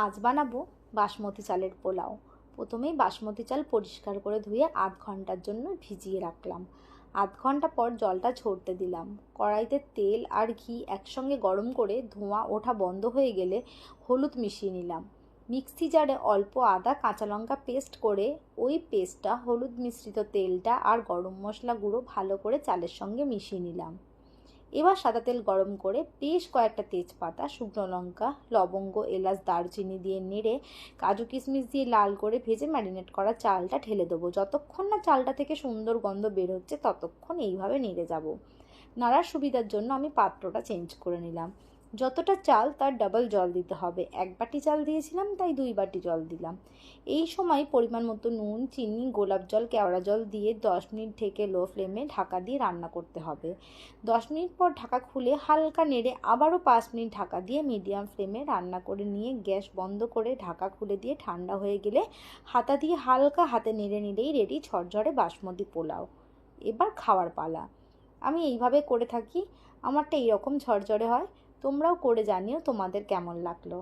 আজ বানাবো বাসমতি চালের পোলাও। প্রথমেই বাসমতি চাল পরিষ্কার করে ধুয়ে আধ ঘন্টার জন্য ভিজিয়ে রাখলাম। আধ ঘন্টা পর জলটা ঝরতে দিলাম। কড়াইতে তেল আর ঘি একসঙ্গে গরম করে ধোঁয়া ওঠা বন্ধ হয়ে গেলে হলুদ মিশিয়ে নিলাম। মিক্সি জারে অল্প আদা কাঁচা লঙ্কা পেস্ট করে ওই পেস্টটা, হলুদ মিশ্রিত তেলটা আর গরম মশলা গুঁড়ো ভালো করে চালের সঙ্গে মিশিয়ে নিলাম। এবার সাদা তেল গরম করে বেশ কয়েকটা তেজপাতা, শুকনো লঙ্কা, লবঙ্গ, এলাচ, দারচিনি দিয়ে নেড়ে কাজু কিশমিশ দিয়ে লাল করে ভেজে ম্যারিনেট করা চালটা ঢেলে দেবো। যতক্ষণ না চালটা থেকে সুন্দর গন্ধ বের হচ্ছে ততক্ষণ এইভাবে নেড়ে যাব। নাড়ার সুবিধার জন্য আমি পাত্রটা চেঞ্জ করে নিলাম। যতটা চাল তার ডাবল জল দিতে হবে। 1 বাটি চাল দিয়েছিলাম, তাই 2 বাটি জল দিলাম। এই সময় পরিমাণ মতো নুন, চিনি, গোলাপ জল, কেওড়া জল দিয়ে 10 মিনিট ঢেকে লো ফ্লেমে ঢাকা দিয়ে রান্না করতে হবে। 10 মিনিট পর ঢাকা খুলে হালকা নেড়ে আবারও 5 মিনিট ঢাকা দিয়ে মিডিয়াম ফ্লেমে রান্না করে নিয়ে গ্যাস বন্ধ করে ঢাকা খুলে দিয়ে ঠান্ডা হয়ে গেলে হাতা দিয়ে হালকা হাতে নেড়ে নিলেই রেডি ঝরঝরে বাসমতি পোলাও। এবার খাওয়ার পালা। আমি এইভাবে করে থাকি, আমারটা এইরকম ঝরঝরে হয়। তোমরাও করে জানিও তোমাদের কেমন লাগলো।